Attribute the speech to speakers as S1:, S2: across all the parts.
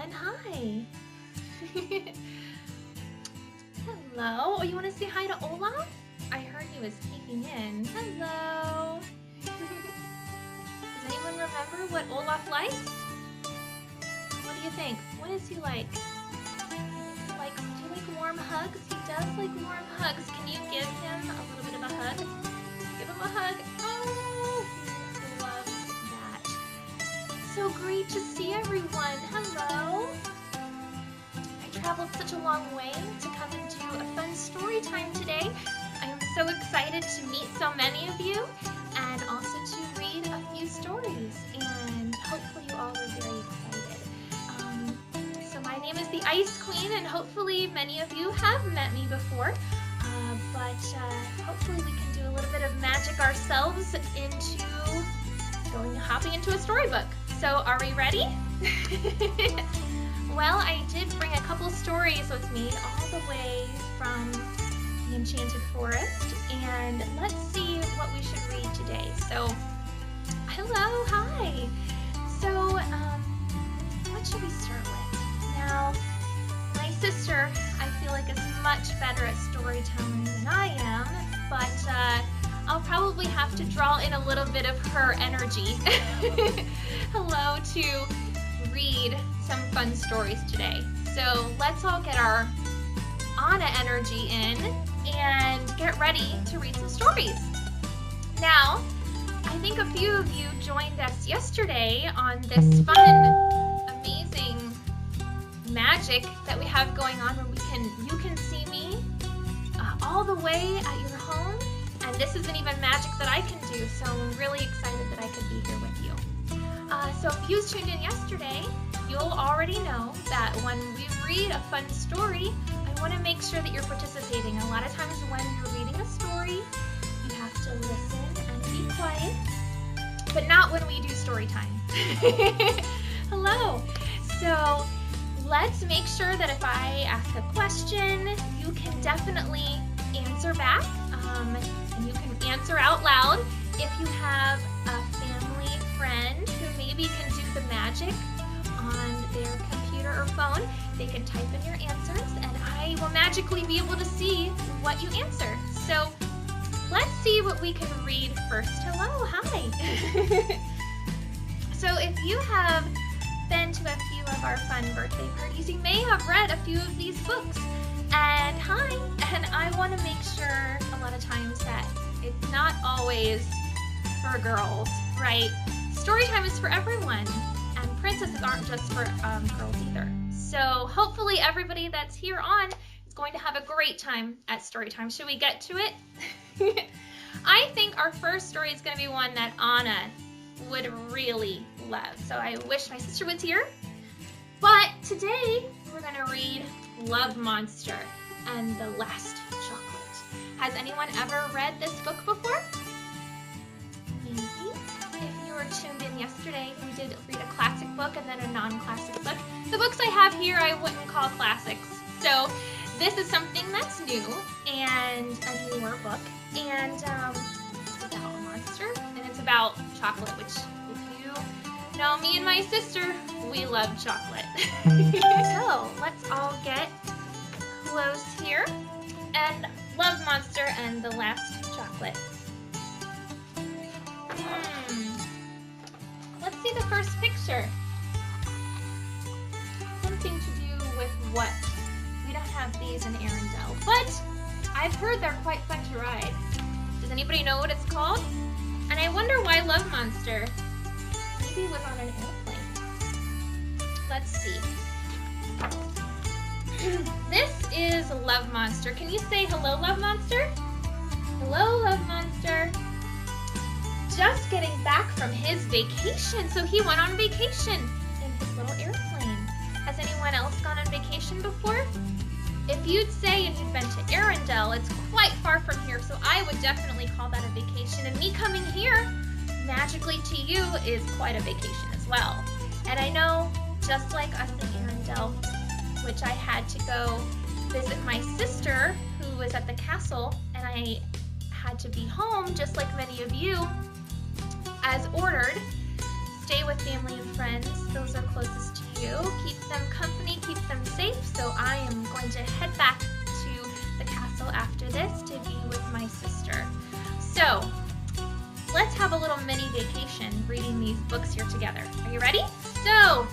S1: everyone. Hi. Hello. Oh, you want to say hi to Olaf? I heard he was peeking in. Hello. Does anyone remember what Olaf likes? What do you think? What is he like? Do you like warm hugs? He does like warm hugs. Can you give him a little bit of a hug? Give him a hug. Oh, he loves that. So great to see everyone. Hello. I traveled such a long way to come and do a fun story time today. I am so excited to meet so many of you and also to read a few stories, and hopefully you all are very excited. So my name is the Ice Queen, and hopefully many of you have met me before, but hopefully we can do a little bit of magic ourselves into hopping into a storybook. So are we ready? Well, I did bring a couple stories with me all the way from the Enchanted Forest, and let's see what we should read today. So, hello, hi. So, what should we start with? Now, my sister, I feel like, is much better at storytelling than I am, but I'll probably have to draw in a little bit of her energy. Hello, to read some fun stories today. So let's all get our Anna energy in and get ready to read some stories. Now, I think a few of you joined us yesterday on this fun, amazing magic that we have going on where you can see me all the way at your home, and this isn't even magic that I can do, so I'm really excited that I could be here with you. So if you tuned in yesterday, you'll already know that when we read a fun story, I want to make sure that you're participating. A lot of times when you're reading a story, you have to listen and be quiet, but not when we do story time. Hello. So let's make sure that if I ask a question, you can definitely answer back, and you can answer out loud. If you have a family friend who maybe can do the magic on their computer or phone, they can type in your answers and I will magically be able to see what you answer. So let's see what we can read first. Hello, hi. So if you have been to a few of our fun birthday parties, you may have read a few of these books. And hi, and I want to make sure a lot of times that it's not always for girls, right? Storytime is for everyone, and princesses aren't just for girls either. So hopefully everybody that's here on is going to have a great time at Storytime. Should we get to it? I think our first story is going to be one that Anna would really love. So I wish my sister was here. But today we're going to read Love Monster and the Last Chocolate. Has anyone ever read this book before? Maybe. If you were tuned in yesterday, we did read a classic book and then a non-classic book. The books I have here I wouldn't call classics. So this is something that's new and a newer book. And it's about a monster and it's about chocolate, which if you know me and my sister, we love chocolate. So let's all get close here. And Love Monster and the Last Chocolate. Let's see the first picture. Something to do with what? We don't have these in Arendelle, but I've heard they're quite fun to ride. Does anybody know what it's called? And I wonder why Love Monster. Maybe it was on an airplane. Let's see. This is Love Monster. Can you say hello, Love Monster? Hello, Love Monster. Just getting back from his vacation. So he went on vacation in his little airplane. Has anyone else gone on vacation before? If you'd say and you'd been to Arendelle, it's quite far from here, so I would definitely call that a vacation. And me coming here magically to you is quite a vacation as well. And I know, just like us in Arendelle, which I had to go visit my sister who was at the castle, and I had to be home just like many of you as ordered. Stay with family and friends, those are closest to do. Keeps them company, keeps them safe. So I am going to head back to the castle after this to be with my sister. So let's have a little mini vacation reading these books here together. Are you ready? So,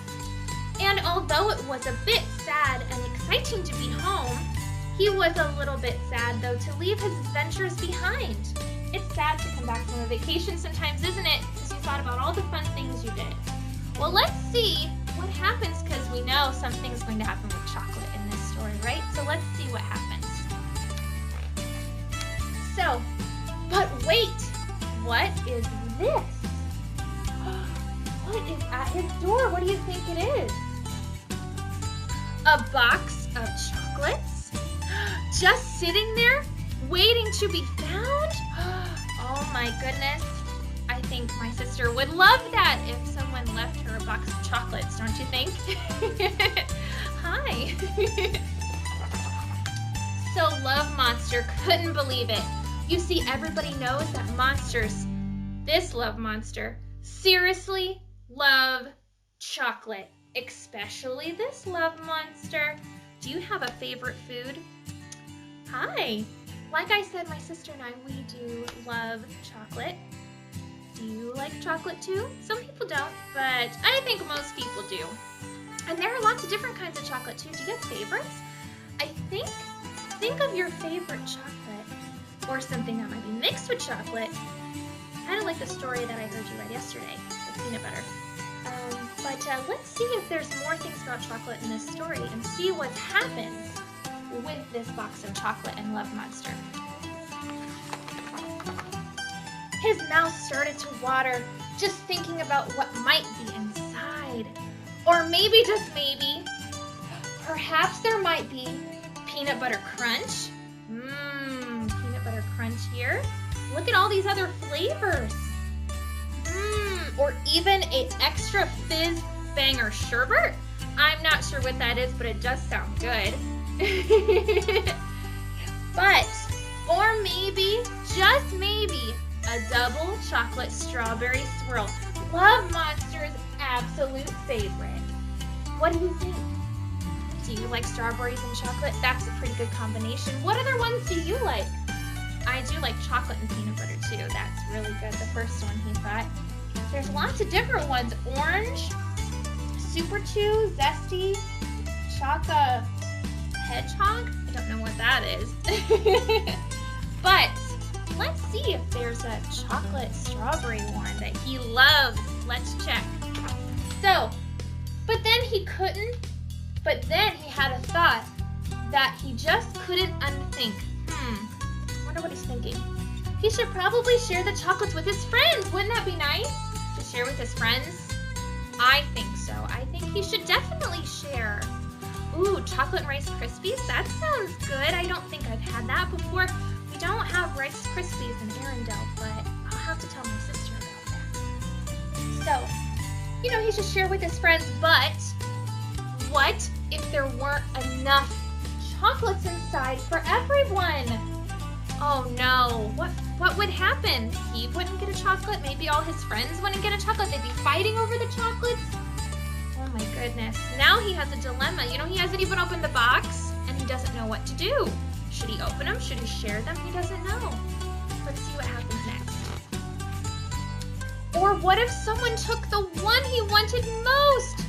S1: and although it was a bit sad and exciting to be home, he was a little bit sad though to leave his adventures behind. It's sad to come back from a vacation sometimes, isn't it? Because you thought about all the fun things you did. Well, let's see what happens, because we know something's going to happen with chocolate in this story, right? So let's see what happens. So, but wait, what is this? What is at his door? What do you think it is? A box of chocolates? Just sitting there, waiting to be found? Oh my goodness. I think my sister would love that if someone left her a box of chocolates, don't you think? Hi. So Love Monster couldn't believe it. You see, everybody knows that monsters, this Love Monster, seriously love chocolate, especially this Love Monster. Do you have a favorite food? Hi. Like I said, my sister and I, we do love chocolate. Do you like chocolate too? Some people don't, but I think most people do. And there are lots of different kinds of chocolate too. Do you have favorites? I think of your favorite chocolate, or something that might be mixed with chocolate. Kind of like the story that I heard you read yesterday, the peanut butter. But let's see if there's more things about chocolate in this story and see what happens with this box of chocolate and Love Monster. His mouth started to water just thinking about what might be inside. Or maybe, just maybe, perhaps there might be peanut butter crunch. Peanut butter crunch here. Look at all these other flavors. Or even an extra fizz banger sherbet. I'm not sure what that is, but it does sound good. But, or maybe, just maybe, a double chocolate strawberry swirl. Love Monster's absolute favorite. What do you think? Do you like strawberries and chocolate? That's a pretty good combination. What other ones do you like? I do like chocolate and peanut butter too. That's really good. The first one he thought. There's lots of different ones. Orange, Super Chew, Zesty, Choca Hedgehog. I don't know what that is. But let's see if there's a chocolate strawberry one that he loves. Let's check. So, but then he had a thought that he just couldn't unthink. Wonder what he's thinking. He should probably share the chocolates with his friends. Wouldn't that be nice? To share with his friends? I think so. I think he should definitely share. Ooh, chocolate and Rice Krispies? That sounds good. I don't think I've had that before. We don't have Rice Krispies in Arendelle, but I'll have to tell my sister about that. So, you know, he should share with his friends, but what if there weren't enough chocolates inside for everyone? Oh no, what would happen? He wouldn't get a chocolate, maybe all his friends wouldn't get a chocolate, they'd be fighting over the chocolates? Oh my goodness, now he has a dilemma. You know, he hasn't even opened the box, and he doesn't know what to do. Should he open them? Should he share them? He doesn't know. Let's see what happens next. Or what if someone took the one he wanted most?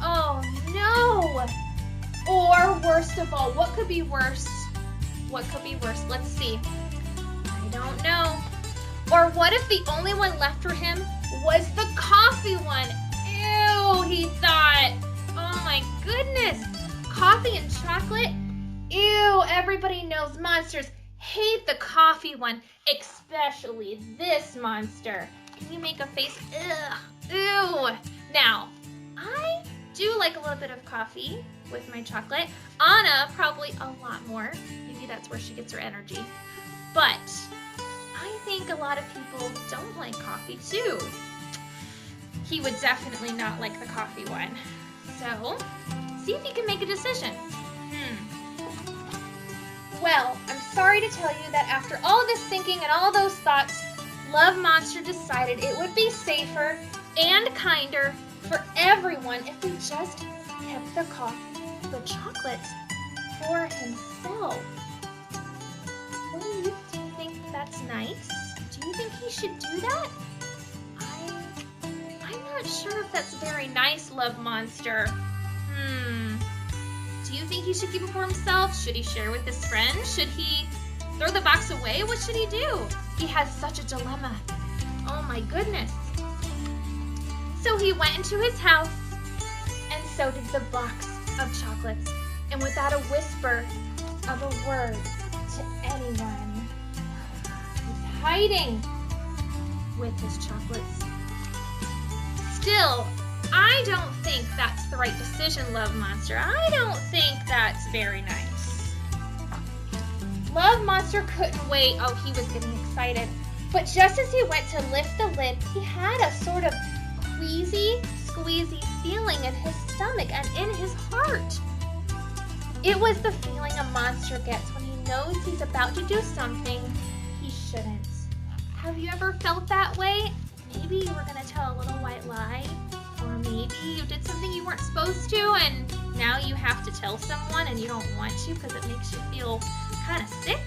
S1: Oh no! Or worst of all, what could be worse? What could be worse? Let's see. I don't know. Or what if the only one left for him was the coffee one? Ew, he thought. Oh my goodness. Coffee and chocolate? Ew, everybody knows monsters hate the coffee one, especially this monster. Can you make a face? Ugh. Ew. Now, I do like a little bit of coffee with my chocolate. Anna, probably a lot more. Maybe that's where she gets her energy. But I think a lot of people don't like coffee too. He would definitely not like the coffee one. So, see if you can make a decision. Well, I'm sorry to tell you that after all this thinking and all those thoughts, Love Monster decided it would be safer and kinder for everyone if he just kept the chocolates for himself. What do you think that's nice? Do you think he should do that? I'm not sure if that's very nice, Love Monster. Do you think he should keep it for himself? Should he share with his friends? Should he throw the box away? What should he do? He has such a dilemma. Oh my goodness. So he went into his house, and so did the box of chocolates. And without a whisper of a word to anyone, he's hiding with his chocolates. Still, I don't think that's the right decision, Love Monster. I don't think that's very nice. Love Monster couldn't wait. Oh, he was getting excited. But just as he went to lift the lid, he had a sort of queasy, squeezy feeling in his stomach and in his heart. It was the feeling a monster gets when he knows he's about to do something he shouldn't. Have you ever felt that way? Maybe you were going to tell a little white lie, or maybe you did something you weren't supposed to and now you have to tell someone and you don't want to because it makes you feel kind of sick.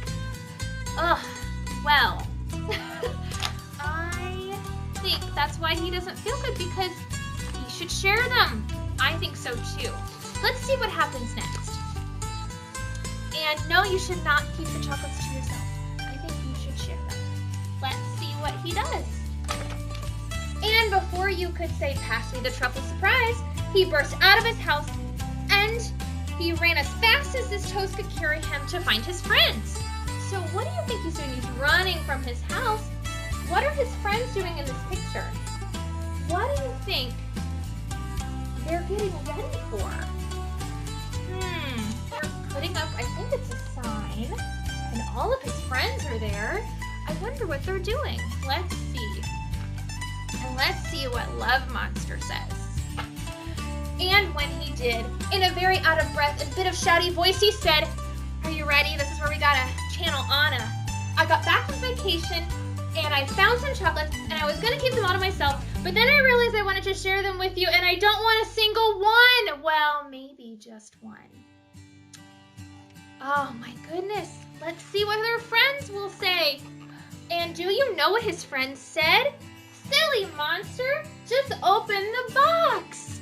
S1: Ugh, well, I think that's why he doesn't feel good, because he should share them. I think so too. Let's see what happens next. And no, you should not keep the chocolates to yourself. I think you should share them. Let's see what he does. And before you could say, "Pass me the truffle surprise," he burst out of his house and he ran as fast as his toes could carry him to find his friends. So what do you think he's doing? He's running from his house. What are his friends doing in this picture? What do you think they're getting ready for? They're putting up, I think it's a sign, and all of his friends are there. I wonder what they're doing. Let's see. And let's see what Love Monster says. And when he did, in a very out of breath and bit of shouty voice, he said, "Are you ready? This is where we gotta channel Anna. I got back from vacation and I found some chocolates and I was gonna keep them all to myself, but then I realized I wanted to share them with you and I don't want a single one. Well, maybe just one." Oh my goodness. Let's see what their friends will say. And do you know what his friends said? "Silly monster, just open the box."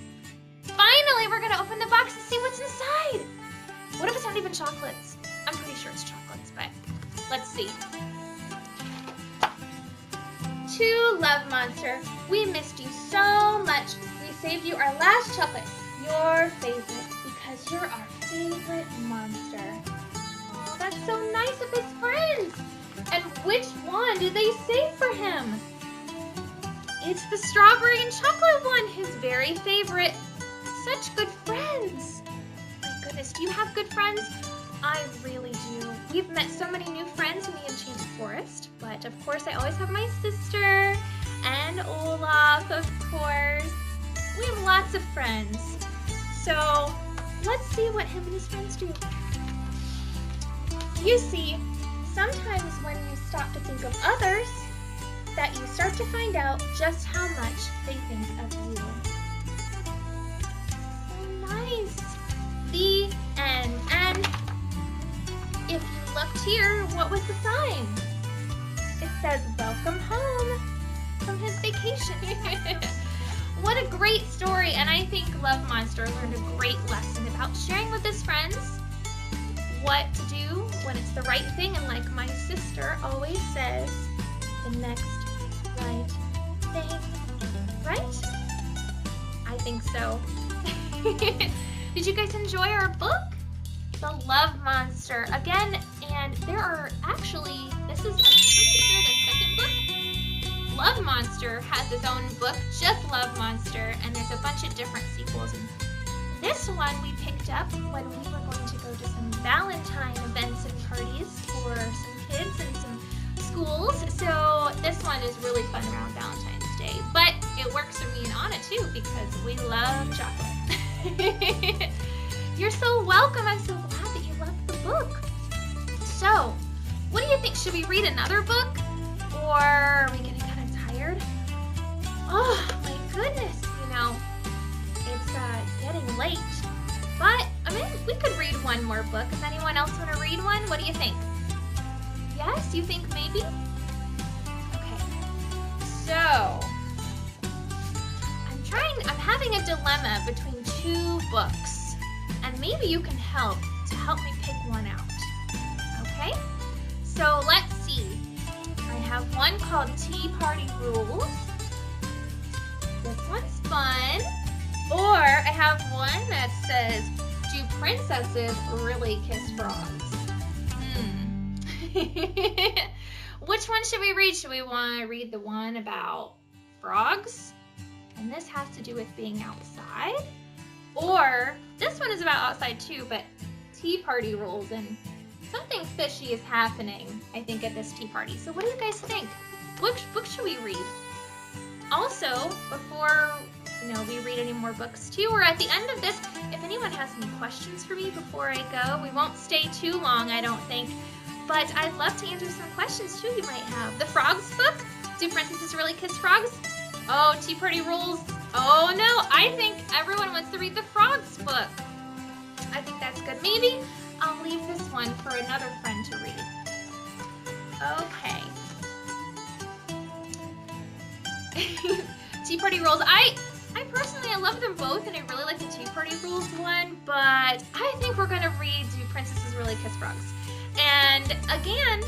S1: Finally, we're gonna open the box and see what's inside. What if it's not even chocolates? I'm pretty sure it's chocolates, but let's see. To Love Monster, we missed you so much. We saved you our last chocolate, your favorite, because you're our favorite monster. Oh, that's so nice of his friends. And which one did they save for him? It's the strawberry and chocolate one, his very favorite. Such good friends. My goodness, do you have good friends? I really do. We've met so many new friends in the Enchanted Forest, but of course I always have my sister and Olaf, of course. We have lots of friends. So let's see what him and his friends do. You see, sometimes when you stop to think of others, that you start to find out just how much they think of you. So nice. The end. And if you looked here, what was the sign? It says, "Welcome home," from his vacation. What a great story. And I think Love Monster learned a great lesson about sharing with his friends, what to do when it's the right thing. And like my sister always says, the next right thing, right? I think so. Did you guys enjoy our book? The Love Monster. Again, and there are actually, this is, I'm pretty sure, the second book. Love Monster has its own book, just Love Monster, and there's a bunch of different sequels. And this one we picked up when we were going to go to some Valentine events and parties for some kids and some schools. So this one is really fun around Valentine's Day. But it works for me and Anna too, because we love chocolate. You're so welcome. I'm so glad that you loved the book. So, what do you think? Should we read another book? Or are we getting kind of tired? Oh my goodness, you know, one more book. Does anyone else want to read one? What do you think? Yes, you think maybe? Okay. So, I'm having a dilemma between two books, and maybe you can help me pick one out. Okay? So let's see. I have one called Tea Party Rules. This one's fun. Or I have one that says, Do Princesses Really Kiss Frogs? Which one should we read? Should we want to read the one about frogs? And this has to do with being outside. Or this one is about outside too, but tea party rules, and something fishy is happening, I think, at this tea party. So what do you guys think? Which book should we read? Also, before we read any more books too, or at the end of this, if anyone has any questions for me before I go, we won't stay too long, I don't think. But I'd love to answer some questions too you might have. The Frogs book? Do Princesses Really Kiss Frogs? Oh, Tea Party Rules? Oh no, I think everyone wants to read the Frogs book. I think that's good. Maybe I'll leave this one for another friend to read. Okay. Tea Party Rules. I personally, I love them both, and I really like the Tea Party Rules one, but I think we're gonna read Do Princesses Really Kiss Frogs? And again,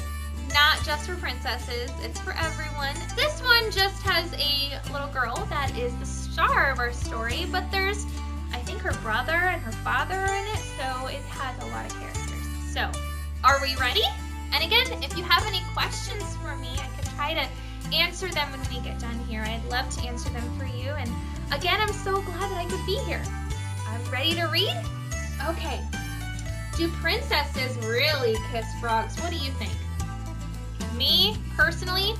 S1: not just for princesses, it's for everyone. This one just has a little girl that is the star of our story, but there's, I think, her brother and her father in it, so it has a lot of characters. So, are we ready? And again, if you have any questions for me, I can try to answer them when we get done here. I'd love to answer them for you. And again, I'm so glad that I could be here. I'm ready to read? Okay. Do princesses really kiss frogs? What do you think? Me, personally,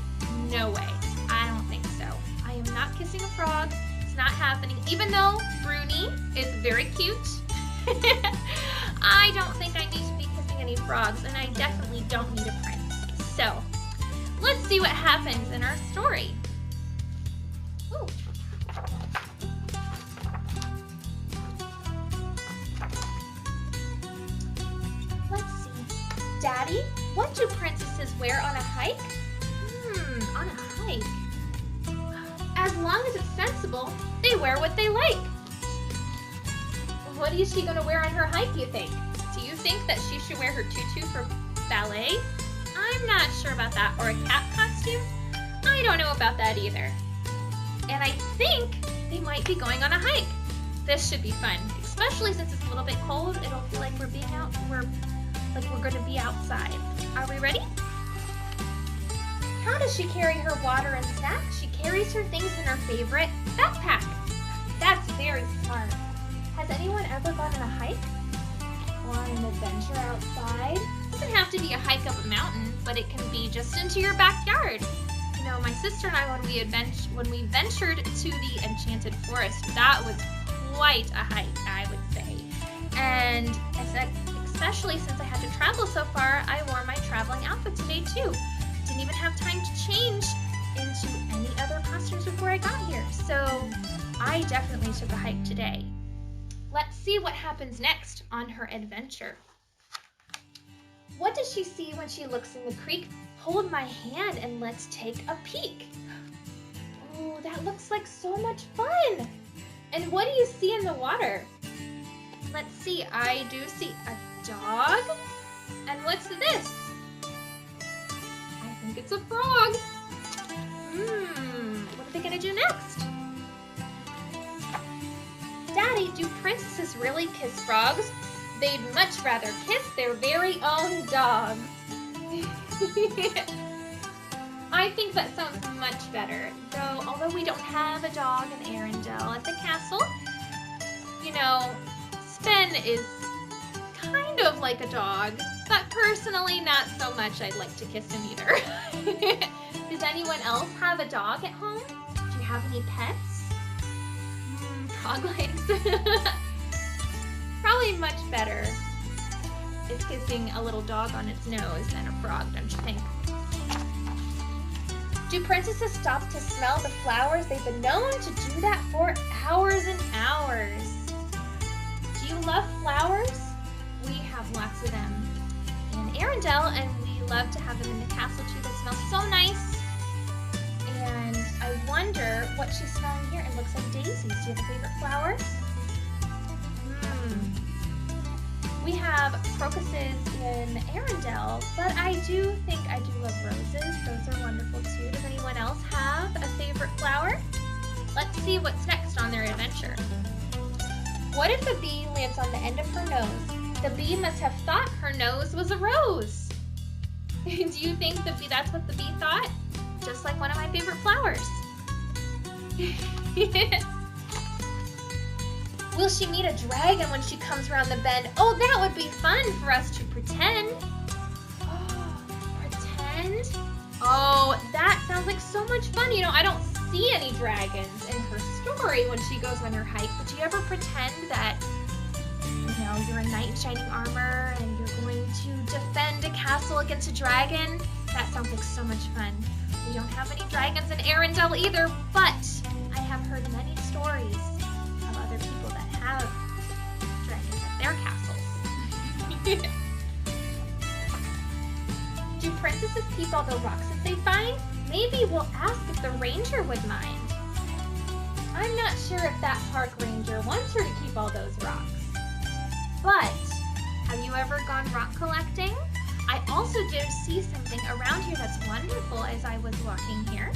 S1: no way. I don't think so. I am not kissing a frog. It's not happening. Even though Bruni is very cute, I don't think I need to be kissing any frogs, and I definitely don't need a prince. So, let's see what happens in our story. Ooh. Let's see. Daddy, what do princesses wear on a hike? On a hike. As long as it's sensible, they wear what they like. What is she gonna wear on her hike, you think? Do you think that she should wear her tutu for ballet? I'm not sure about that. Or a cat costume? I don't know about that either. And I think they might be going on a hike. This should be fun, especially since it's a little bit cold. It'll feel like we're gonna be outside. Are we ready? How does she carry her water and snacks? She carries her things in her favorite backpack. That's very smart. Has anyone ever gone on a hike? Or on an adventure outside? It doesn't have to be a hike up a mountain, but it can be just into your backyard. You know, my sister and I, when we ventured to the Enchanted Forest, that was quite a hike, I would say. And especially since I had to travel so far, I wore my traveling outfit today too. Didn't even have time to change into any other costumes before I got here. So I definitely took a hike today. Let's see what happens next on her adventure. What does she see when she looks in the creek? Hold my hand and let's take a peek. Oh, that looks like so much fun. And what do you see in the water? Let's see, I do see a dog. And what's this? I think it's a frog. What are they gonna do next? Daddy, do princesses really kiss frogs? They'd much rather kiss their very own dog. I think that sounds much better. Though, although we don't have a dog in Arendelle at the castle, you know, Sven is kind of like a dog, but personally not so much I'd like to kiss him either. Does anyone else have a dog at home? Do you have any pets? Frog legs. Probably much better is kissing a little dog on its nose than a frog, don't you think? Do princesses stop to smell the flowers? They've been known to do that for hours and hours. Do you love flowers? We have roses. Do you have a favorite flower? We have crocuses in Arendelle, but I do think I do love roses. Those are wonderful too. Does anyone else have a favorite flower? Let's see what's next on their adventure. What if a bee lands on the end of her nose? The bee must have thought her nose was a rose. Do you think that's what the bee thought? Just like one of my favorite flowers. Will she meet a dragon when she comes around the bend? Oh, that would be fun for us to pretend. Oh, pretend? Oh, that sounds like so much fun. You know, I don't see any dragons in her story when she goes on her hike, but do you ever pretend that, you know, you're a knight in shining armor and you're going to defend a castle against a dragon? That sounds like so much fun. We don't have any dragons in Arendelle either, but I have heard many stories of other people that have dragons at their castles. Do princesses keep all the rocks that they find? Maybe we'll ask if the ranger would mind. I'm not sure if that park ranger wants her to keep all those rocks. But have you ever gone rock collecting? I also did see something around here that's wonderful as I was walking here.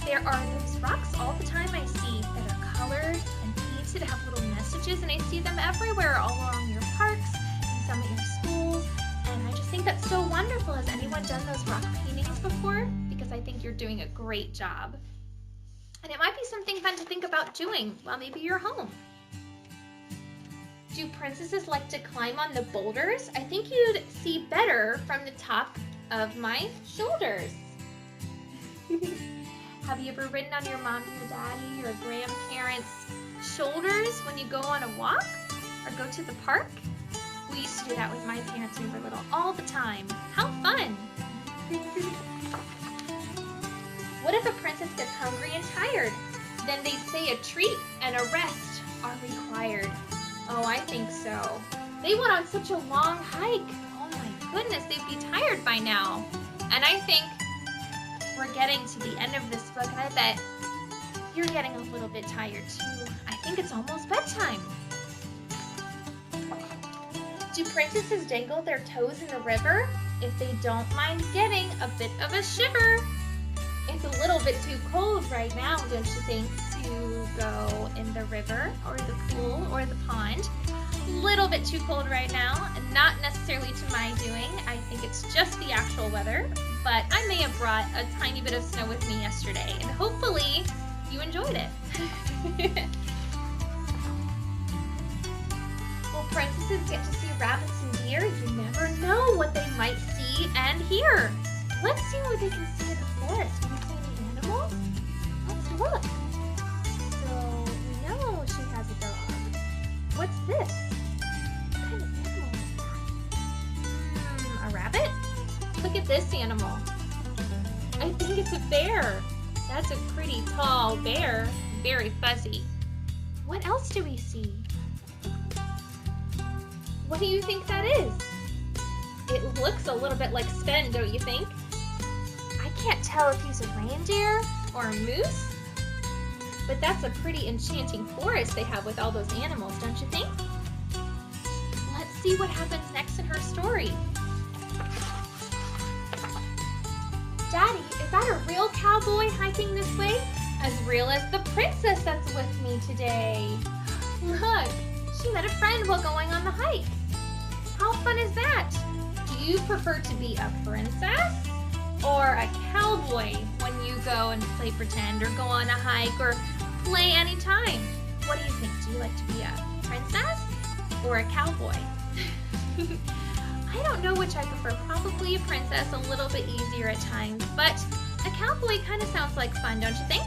S1: There are those rocks all the time I see that are colored and painted, have little messages, and I see them everywhere all along your parks and some at your schools. And I just think that's so wonderful. Has anyone done those rock paintings before? Because I think you're doing a great job. And it might be something fun to think about doing while maybe you're home. Do princesses like to climb on the boulders? I think you'd see better from the top of my shoulders. Have you ever ridden on your mommy or daddy or grandparents' shoulders when you go on a walk or go to the park? We used to do that with my parents when we were little all the time. How fun! What if a princess gets hungry and tired? Then they say a treat and a rest are required. Oh, I think so. They went on such a long hike. Oh my goodness, they'd be tired by now. And I think we're getting to the end of this book, and I bet you're getting a little bit tired too. I think it's almost bedtime. Do princesses dangle their toes in the river? If they don't mind getting a bit of a shiver. It's a little bit too cold right now, don't you think, to go in the river or the pool or the pond. A little bit too cold right now, and not necessarily to my doing. I think it's just the actual weather, but I may have brought a tiny bit of snow with me yesterday, and hopefully you enjoyed it. Will princesses get to see rabbits and deer? You never know what they might see and hear. Let's see what they can see in the forest. Can we see any animals? Let's look. So we know she has a dog. What's this? What kind of animal is that? A rabbit? Look at this animal. I think it's a bear. That's a pretty tall bear. Very fuzzy. What else do we see? What do you think that is? It looks a little bit like Sven, don't you think? I can't tell if he's a reindeer or a moose, but that's a pretty enchanting forest they have with all those animals, don't you think? Let's see what happens next in her story. Daddy, is that a real cowboy hiking this way? As real as the princess that's with me today. Look, she met a friend while going on the hike. How fun is that? Do you prefer to be a princess or a cowboy when you go and play pretend or go on a hike or play anytime? What do you think? Do you like to be a princess or a cowboy? I don't know which I prefer. Probably a princess, a little bit easier at times, but a cowboy kind of sounds like fun, don't you think?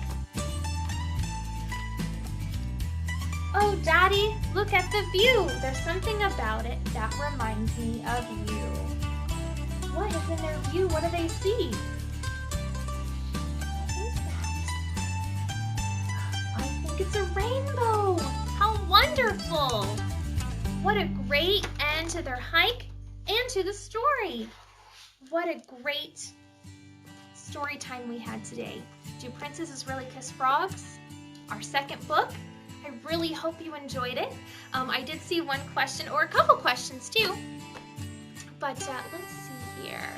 S1: Oh, Daddy, look at the view. There's something about it that reminds me of you. What is in their view? What do they see? What is that? I think it's a rainbow. How wonderful. What a great end to their hike and to the story. What a great story time we had today. Do princesses really kiss frogs? Our second book. I really hope you enjoyed it. I did see one question, or a couple questions too, but let's see here.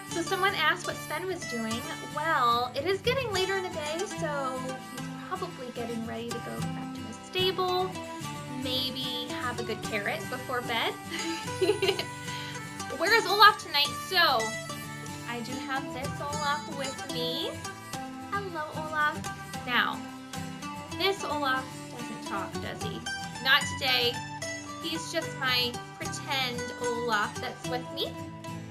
S1: So someone asked what Sven was doing. Well, it is getting later in the day, so he's probably getting ready to go back to his stable, maybe have a good carrot before bed. Where is Olaf tonight? So, I do have this Olaf with me. Hello, Olaf. Now, this Olaf doesn't talk, does he? Not today. He's just my pretend Olaf that's with me.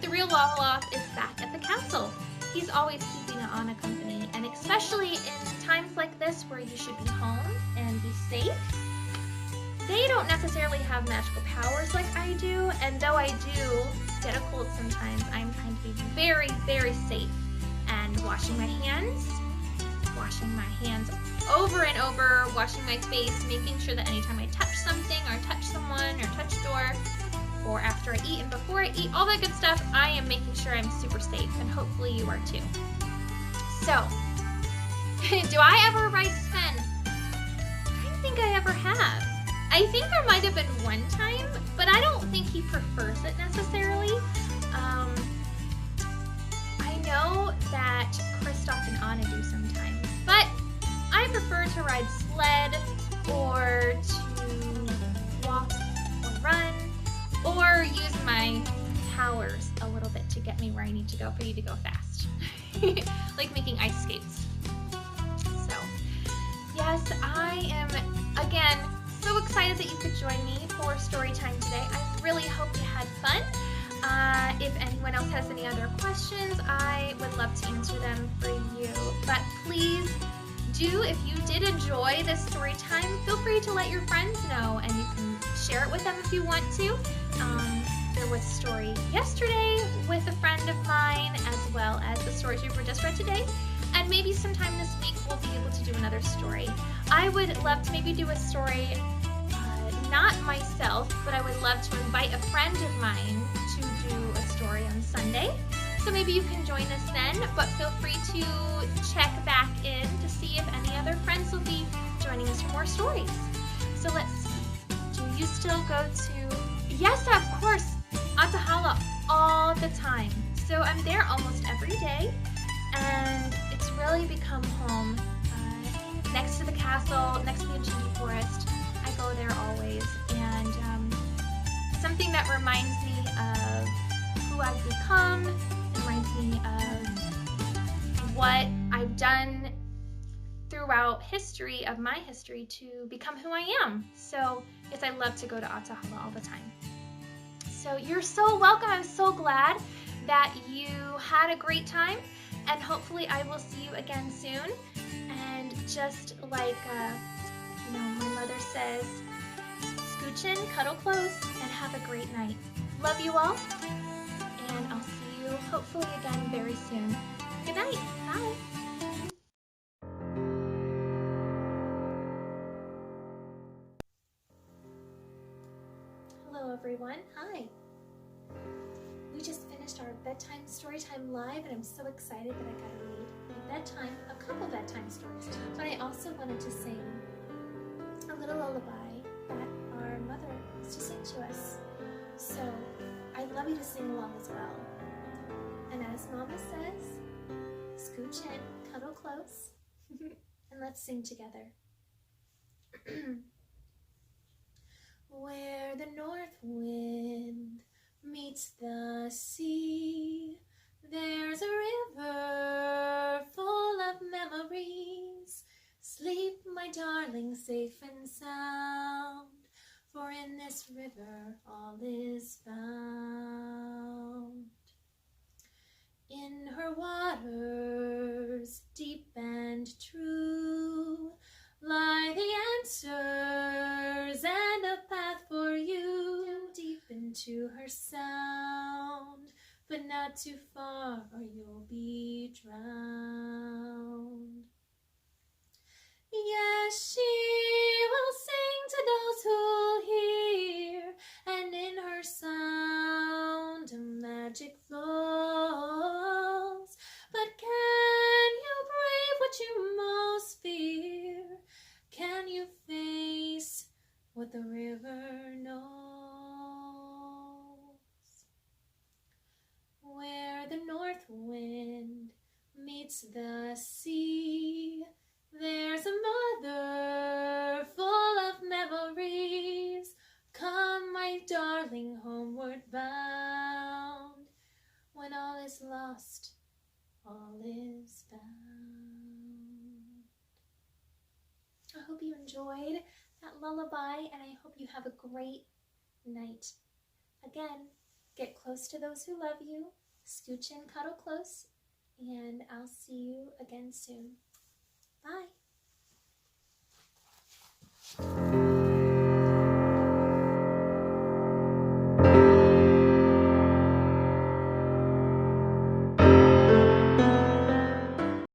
S1: The real Olaf is back at the castle. He's always keeping Anna company, and especially in times like this where you should be home and be safe. They don't necessarily have magical powers like I do, and though I do get a cold sometimes, I'm trying to be very, very safe and washing my hands over and over, washing my face, making sure that anytime I touch something or touch someone or touch a door, or after I eat and before I eat, all that good stuff, I am making sure I'm super safe, and hopefully you are too. So, do I ever ride Sven? I don't think I ever have. I think there might have been one time, but I don't think he prefers it necessarily. I know that Kristoff and Anna do sometimes, but I prefer to ride sled or to walk or run or use my powers a little bit to get me where I need to go for you to go fast. Like making ice skates. So, yes, I am, again, so excited that you could join me for story time today. I really hope you had fun. If anyone else has any other questions, I would love to answer them for you. But please do, if you did enjoy this story time, feel free to let your friends know, and you can share it with them if you want to. There was a story yesterday with a friend of mine, as well as the stories we just read today. And maybe sometime this week we'll be able to do another story. I would love to maybe do a story, not myself, but I would love to invite a friend of mine to do a story on Sunday. So maybe you can join us then, but feel free to check back in to see if any other friends will be joining us for more stories. So let's see. Do you still go to... Yes, of course, Atahala all the time. So I'm there almost every day, and it's really become home. Next to the castle, next to the Enchanted Forest, I go there always, and something that reminds me of who I've become, reminds me of what I've done throughout history of my history to become who I am. So yes, I love to go to Atahala all the time. So you're so welcome. I'm so glad that you had a great time, and hopefully I will see you again soon. And just like my mother says, scooch in, cuddle close, and have a great night. Love you all, and I'll see you hopefully again very soon. Good night. Bye. Hello everyone. Hi. We just finished our bedtime storytime live, and I'm so excited that I got to read a couple bedtime stories today. But I also wanted to sing a little lullaby that our mother used to sing to us. So I'd love you to sing along as well. And as Mama says, scooch in, cuddle close, and let's sing together. Where the north wind meets the sea, there's a river full of memories. Sleep, my darling, safe and sound, for in this river all is found. In her waters, deep and true, lie the answers and a path for you. Deep into her sound, but not too far or you'll be drowned. Yes, she will sing to those who hear, and in her sound a magic flows. But can you brave what you most fear? lost, all is found. I hope you enjoyed that lullaby, and I hope you have a great night. Again, get close to those who love you, scooch in, cuddle close, and I'll see you again soon. Bye.